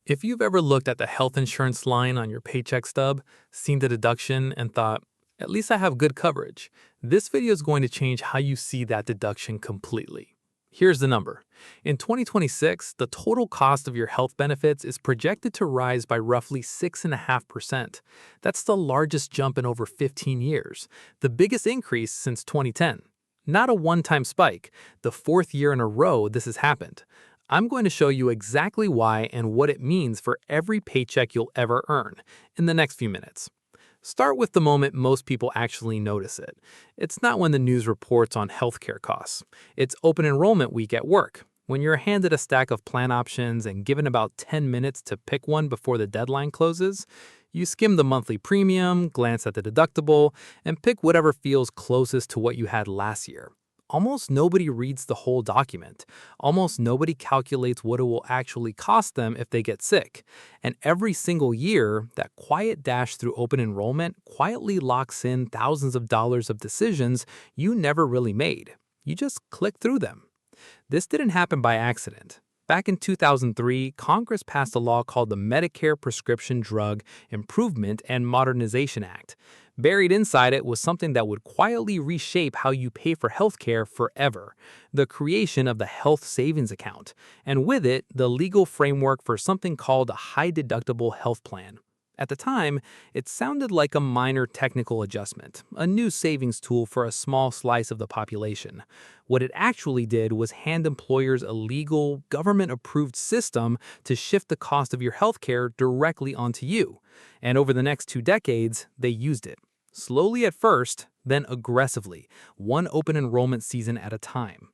If you've ever looked at the health insurance line on your paycheck stub, seen the deduction, and thought, at least I have good coverage, this video is going to change how you see that deduction completely. Here's the number. In 2026, the total cost of your health benefits is projected to rise by roughly 6.5%. That's the largest jump in over 15 years, the biggest increase since 2010. Not a one-time spike, the fourth year in a row this has happened. I'm going to show you exactly why and what it means for every paycheck you'll ever earn in the next few minutes. Start with the moment most people actually notice it. It's not when the news reports on healthcare costs. It's open enrollment week at work, when you're handed a stack of plan options and given about 10 minutes to pick one before the deadline closes. You skim the monthly premium, glance at the deductible, and pick whatever feels closest to what you had last year. Almost nobody reads the whole document. Almost nobody calculates what it will actually cost them if they get sick. And every single year, that quiet dash through open enrollment quietly locks in thousands of dollars of decisions you never really made. You just click through them. This didn't happen by accident. Back in 2003, Congress passed a law called the Medicare Prescription Drug Improvement and Modernization Act. Buried inside it was something that would quietly reshape how you pay for healthcare forever, the creation of the Health Savings Account, and with it, the legal framework for something called a high-deductible health plan. At the time, it sounded like a minor technical adjustment, a new savings tool for a small slice of the population. What it actually did was hand employers a legal, government-approved system to shift the cost of your healthcare directly onto you. And over the next 2 decades, they used it. Slowly at first, then aggressively, one open enrollment season at a time.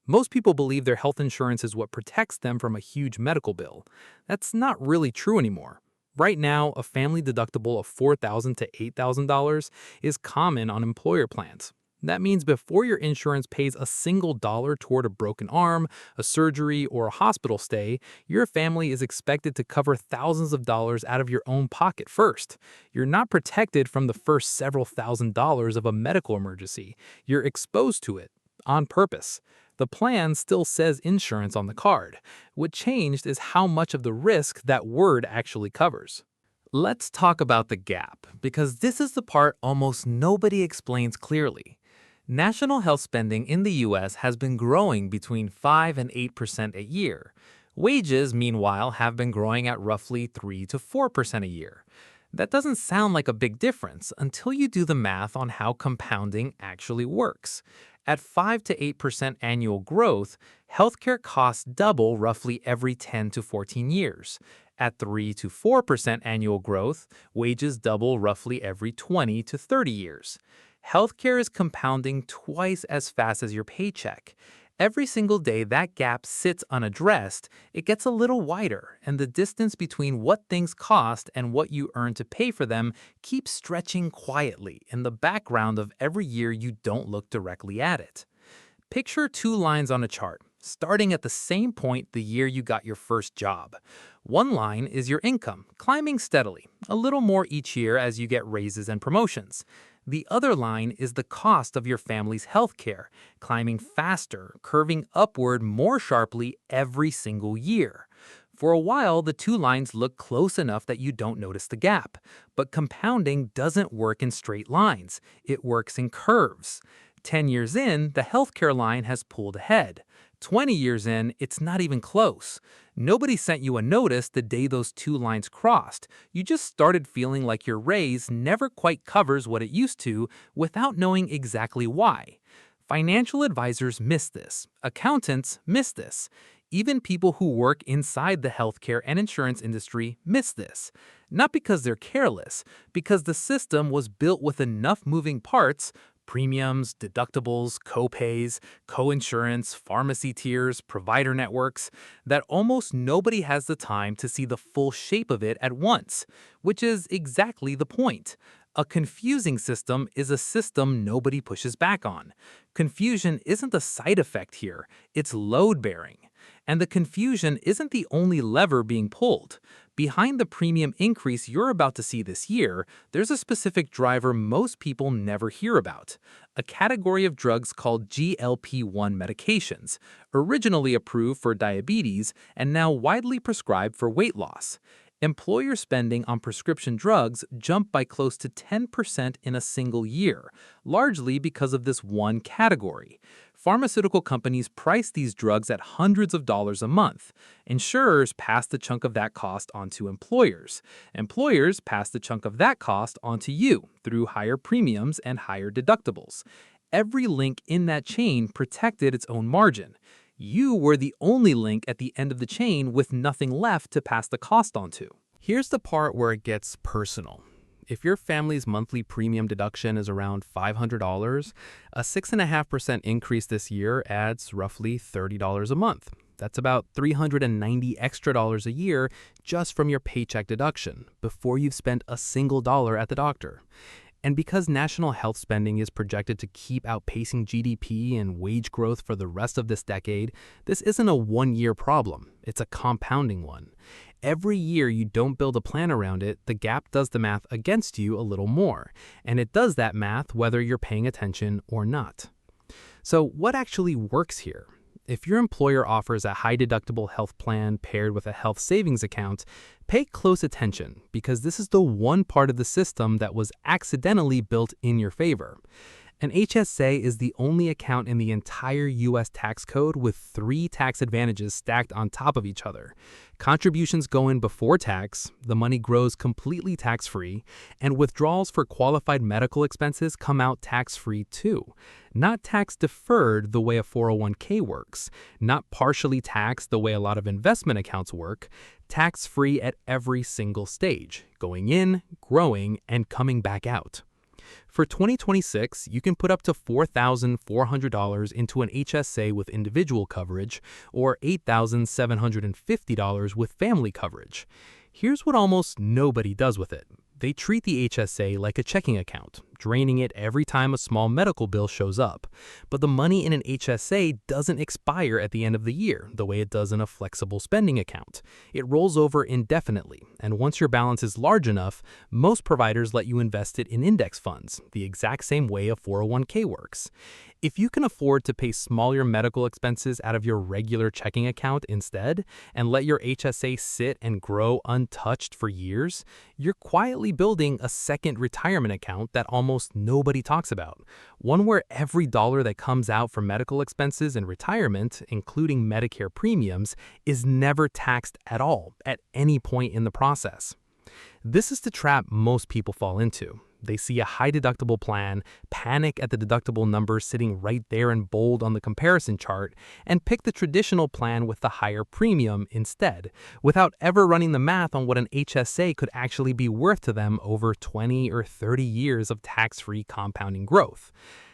Most people believe their health insurance is what protects them from a huge medical bill. That's not really true anymore. Right now, a family deductible of $4,000 to $8,000 is common on employer plans. That means before your insurance pays a single dollar toward a broken arm, a surgery, or a hospital stay, your family is expected to cover thousands of dollars out of your own pocket first. You're not protected from the first several $1,000s of a medical emergency. You're exposed to it on purpose. The plan still says insurance on the card. What changed is how much of the risk that word actually covers. Let's talk about the gap, because this is the part almost nobody explains clearly. National health spending in the U.S. has been growing between 5 and 8% a year. Wages, meanwhile, have been growing at roughly 3 to 4% a year. That doesn't sound like a big difference until you do the math on how compounding actually works. At 5 to 8% annual growth, healthcare costs double roughly every 10 to 14 years. At 3 to 4% annual growth, wages double roughly every 20 to 30 years. Healthcare is compounding twice as fast as your paycheck. Every single day that gap sits unaddressed, it gets a little wider, and the distance between what things cost and what you earn to pay for them keeps stretching quietly in the background of every year you don't look directly at it. Picture 2 lines on a chart, starting at the same point the year you got your first job. One line is your income, climbing steadily, a little more each year as you get raises and promotions. The other line is the cost of your family's health care, climbing faster, curving upward more sharply every single year. For a while, the 2 lines look close enough that you don't notice the gap. But compounding doesn't work in straight lines. It works in curves. 10 years in, the healthcare line has pulled ahead. 20 years in, it's not even close. Nobody sent you a notice the day those 2 lines crossed. You just started feeling like your raise never quite covers what it used to without knowing exactly why. Financial advisors miss this. Accountants miss this. Even people who work inside the healthcare and insurance industry miss this. Not because they're careless, because the system was built with enough moving parts, premiums, deductibles, copays, coinsurance, pharmacy tiers, provider networks, that almost nobody has the time to see the full shape of it at once, which is exactly the point. A confusing system is a system nobody pushes back on. Confusion isn't a side effect here, it's load-bearing. And the confusion isn't the only lever being pulled. Behind the premium increase you're about to see this year, there's a specific driver most people never hear about, a category of drugs called GLP-1 medications, originally approved for diabetes and now widely prescribed for weight loss. Employer spending on prescription drugs jumped by close to 10% in a single year, largely because of this one category. Pharmaceutical companies price these drugs at hundreds of dollars a month. Insurers pass the chunk of that cost onto employers. Employers pass the chunk of that cost onto you through higher premiums and higher deductibles. Every link in that chain protected its own margin. You were the only link at the end of the chain with nothing left to pass the cost onto. Here's the part where it gets personal. If your family's monthly premium deduction is around $500, a 6.5% increase this year adds roughly $30 a month. That's about $390 extra a year just from your paycheck deduction before you've spent a single dollar at the doctor. And because national health spending is projected to keep outpacing GDP and wage growth for the rest of this decade, this isn't a one-year problem, it's a compounding one. Every year you don't build a plan around it, the gap does the math against you a little more, and it does that math whether you're paying attention or not. So what actually works here? If your employer offers a high-deductible health plan paired with a health savings account, pay close attention because this is the one part of the system that was accidentally built in your favor. An HSA is the only account in the entire U.S. tax code with 3 tax advantages stacked on top of each other. Contributions go in before tax, the money grows completely tax-free, and withdrawals for qualified medical expenses come out tax-free too. Not tax-deferred the way a 401k works, not partially taxed the way a lot of investment accounts work, tax-free at every single stage, going in, growing, and coming back out. For 2026, you can put up to $4,400 into an HSA with individual coverage or $8,750 with family coverage. Here's what almost nobody does with it. They treat the HSA like a checking account, draining it every time a small medical bill shows up. But the money in an HSA doesn't expire at the end of the year, the way it does in a flexible spending account. It rolls over indefinitely, and once your balance is large enough, most providers let you invest it in index funds, the exact same way a 401k works. If you can afford to pay smaller medical expenses out of your regular checking account instead, and let your HSA sit and grow untouched for years, you're quietly building a second retirement account that almost nobody talks about. One where every dollar that comes out for medical expenses and retirement, including Medicare premiums, is never taxed at all at any point in the process. This is the trap most people fall into. They see a high deductible plan, panic at the deductible number sitting right there in bold on the comparison chart, and pick the traditional plan with the higher premium instead, without ever running the math on what an HSA could actually be worth to them over 20 or 30 years of tax-free compounding growth.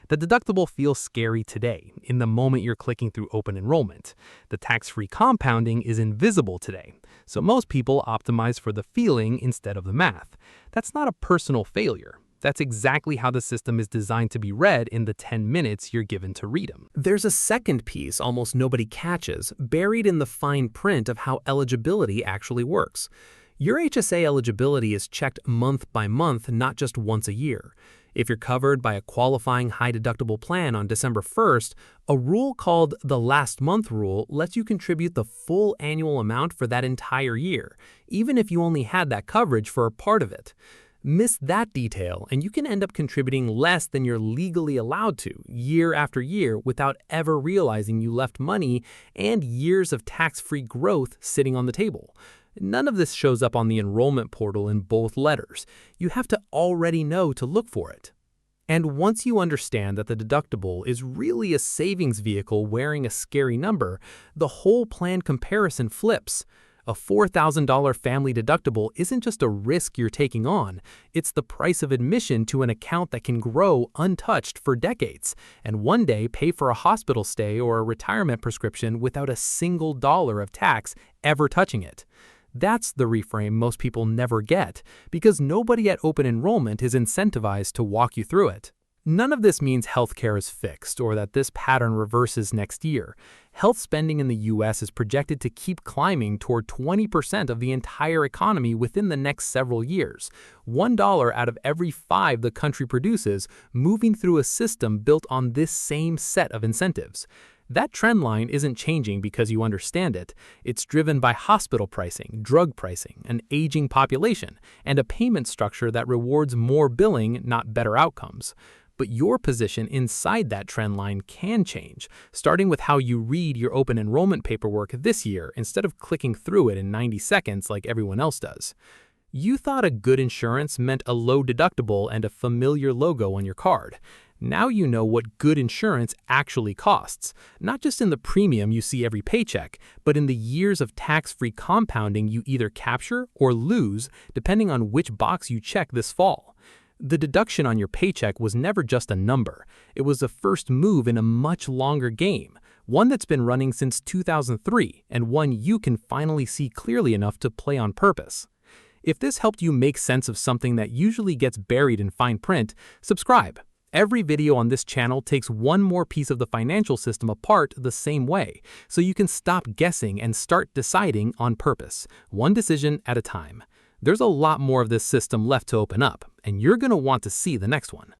The deductible feels scary today, in the moment you're clicking through open enrollment. The tax-free compounding is invisible today, so most people optimize for the feeling instead of the math. That's not a personal failure. That's exactly how the system is designed to be read in the 10 minutes you're given to read them. There's a second piece almost nobody catches, buried in the fine print of how eligibility actually works. Your HSA eligibility is checked month by month, not just once a year. If you're covered by a qualifying high-deductible plan on December 1st, a rule called the last month rule lets you contribute the full annual amount for that entire year, even if you only had that coverage for a part of it. Miss that detail, and you can end up contributing less than you're legally allowed to, year after year, without ever realizing you left money and years of tax-free growth sitting on the table. None of this shows up on the enrollment portal in both letters. You have to already know to look for it. And once you understand that the deductible is really a savings vehicle wearing a scary number, the whole plan comparison flips. A $4,000 family deductible isn't just a risk you're taking on, it's the price of admission to an account that can grow untouched for decades, and one day pay for a hospital stay or a retirement prescription without a single dollar of tax ever touching it. That's the reframe most people never get, because nobody at open enrollment is incentivized to walk you through it. None of this means healthcare is fixed or that this pattern reverses next year. Health spending in the US is projected to keep climbing toward 20% of the entire economy within the next several years. $1 out of every 5 the country produces moving through a system built on this same set of incentives. That trend line isn't changing because you understand it. It's driven by hospital pricing, drug pricing, an aging population, and a payment structure that rewards more billing, not better outcomes. But your position inside that trend line can change, starting with how you read your open enrollment paperwork this year instead of clicking through it in 90 seconds like everyone else does. You thought a good insurance meant a low deductible and a familiar logo on your card. Now you know what good insurance actually costs, not just in the premium you see every paycheck, but in the years of tax-free compounding you either capture or lose depending on which box you check this fall. The deduction on your paycheck was never just a number. It was the first move in a much longer game, one that's been running since 2003 and one you can finally see clearly enough to play on purpose. If this helped you make sense of something that usually gets buried in fine print, subscribe. Every video on this channel takes one more piece of the financial system apart the same way, so you can stop guessing and start deciding on purpose, one decision at a time. There's a lot more of this system left to open up, and you're going to want to see the next one.